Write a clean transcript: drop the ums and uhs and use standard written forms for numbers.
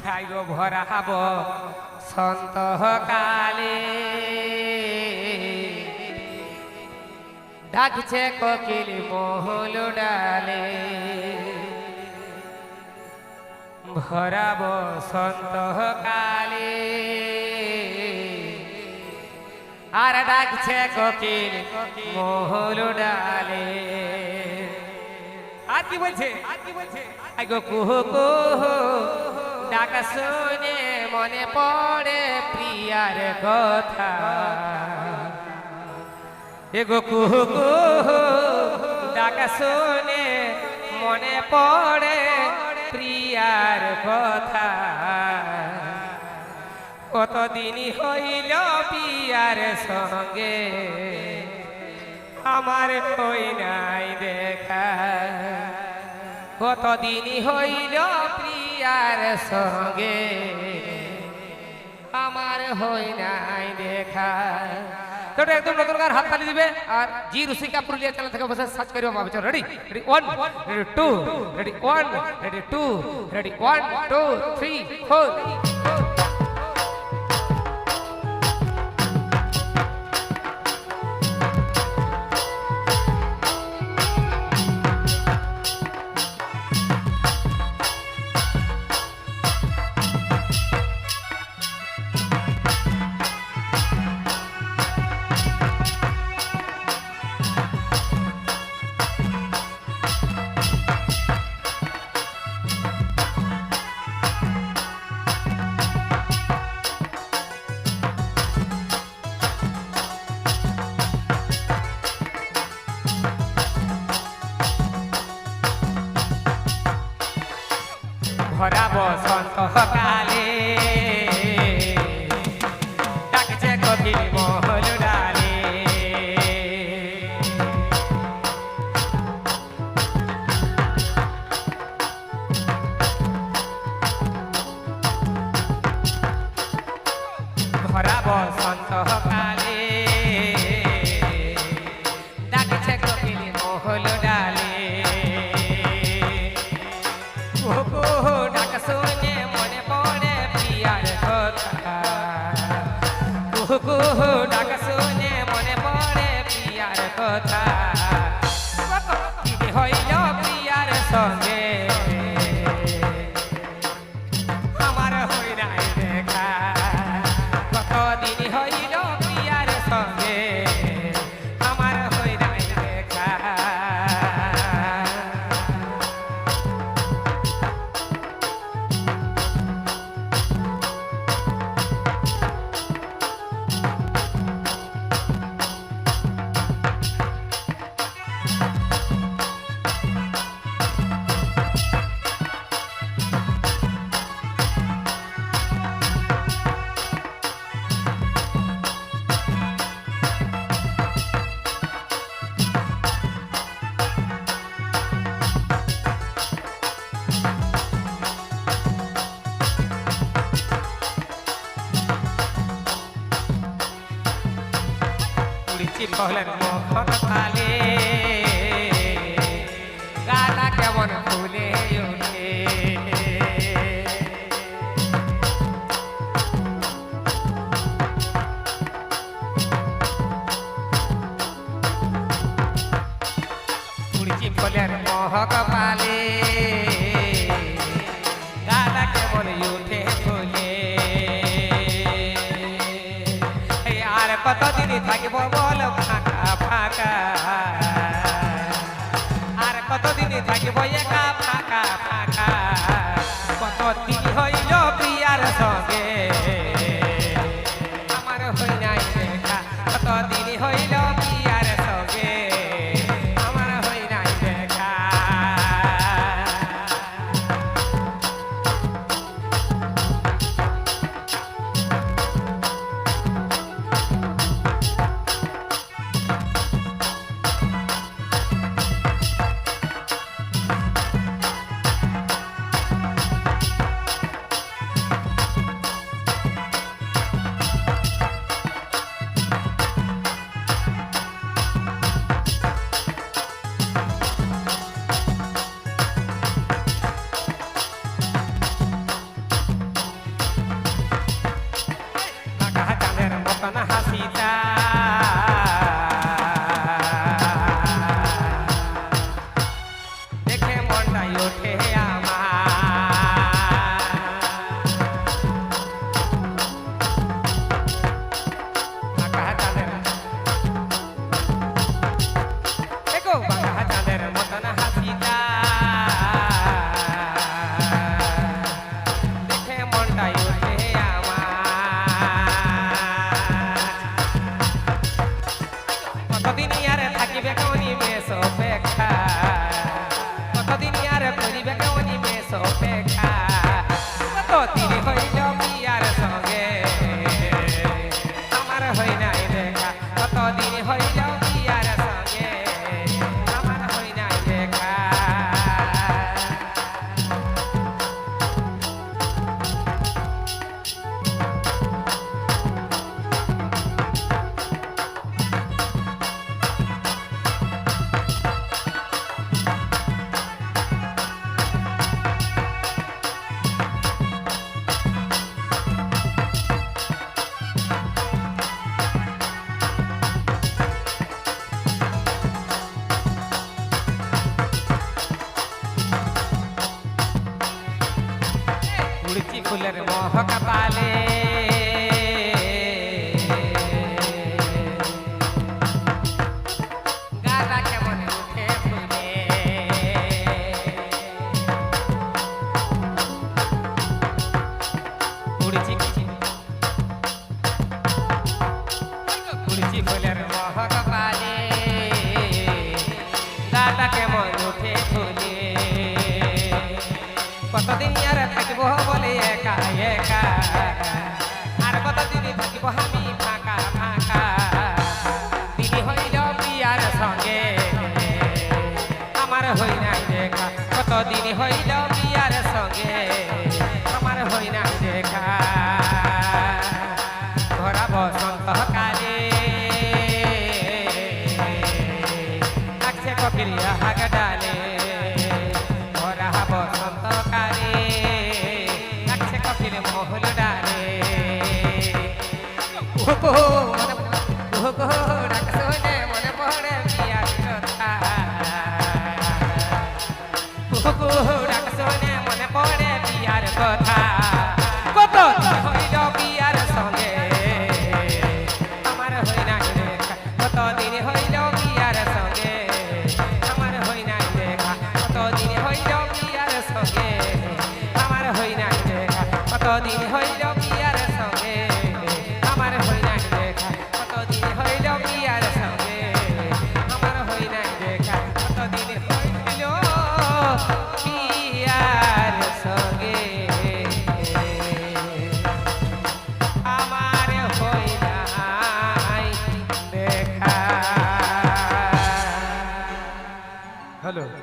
I go ভরাব সন্ত কালে ডাকছে কোকিল মহল ডালে ভরাব সন্ত কালে আর ডাকছে কোকিল মহল ডালে আর কি বলছে আইগো কুহু কুহু ডাকা শুনে মনে পড়ে প্রিয়ার কথা এগো কুহু কুহু ডাকা শুনে মনে পড়ে প্রিয়ার কথা কতদিন হইল প্রিয়ার সঙ্গে আমার হই নাই দেখা কতদিন হইল প্রিয়ার সঙ্গে আমার হই নাই দেখা তো একদম নতুন গান হাত তালি দিবে আর জি রুসিকা পুরুলিয়া চ্যানেল থেকে বসে সার্চ করিও পাবে চলো ready ready 1 ready 2 ready 1 ready 2 ready 1 2 3 4 ভরা বসন্ত কালে ডাকছে কোকিল মহল ডালে ভরা বসন্ত কালে ডাকছে কোকিল মহল ডালে ডাক শুনে মনে পড়ে প্রিয়ার কথা কুহু ডাক শুনে মনে পড়ে প্রিয়ার কথা হইল প্রিয়ার সঙ্গে আমার হই নাই দেখা কতদিন হইল প্রিয়ার সঙ্গে আমার হই নাই দেখা চিপলেন মোহন কালে গাটা কেমন ফুলে ওঠে চিপলেন মোহক পালে গাটা কেমন উঠে ফুলে আর কতদিন থাকিব বল ফাঁকা ফাঁকা আর কতদিন থাকিব একা ফাঁকা ফাঁকা কতদিন হইল প্রিয়ার সঙ্গে আমার হই নাই দেখা কতদিন হইল প্রিয়ার সঙ্গে আমার হই নাই দেখা দিন হইল বিয়ার সঙ্গে আমার হই নাই দেখা কত দিন হইল বিয়ার সঙ্গে আমার হই নাই দেখা উড়ছি ফুলের মহকা পালে গাটা কেমন উঠে ফুলে উড়ছি উড়ছি ফুলের মহকা পালে গাটা কেমন উঠে ফুলে কতদিন আর থাকবো বলে একা একা আর কতদিন থাকবো আমি ফাঁকা ফাঁকা দিদি হইল বিয়ার সঙ্গে আমার হই নাই দেখা কতদিন হইল বিয়ার সঙ্গে আমার হই নাই দেখা ভরা বসন্ত কালে লাগছে কপিরিয়া হাগ ডালে ভরা বসন্ত কালে লাগছে কপির মহল ডালে ডাক শুনে মনে পড়ে বিয়ার কথা ডাক শুনে মনে পড়ে বিয়ার কথা কত হইল বিয়ার সঙ্গে আমার হই নাই দেখা কত দিন হইল বিয়ার সঙ্গে আমার হই নাই দেখা কত দিন হইল বিয়ার সঙ্গে আমার হই নাই দেখা কত দিন হইল বিয়ার সঙ্গে আমার হই নাই দেখা কত দিন হইল বিয়ার সঙ্গে আমার হই নাই দেখা কত দিন হইল বিয়ার সঙ্গে আমার হই নাই দেখা। হ্যালো।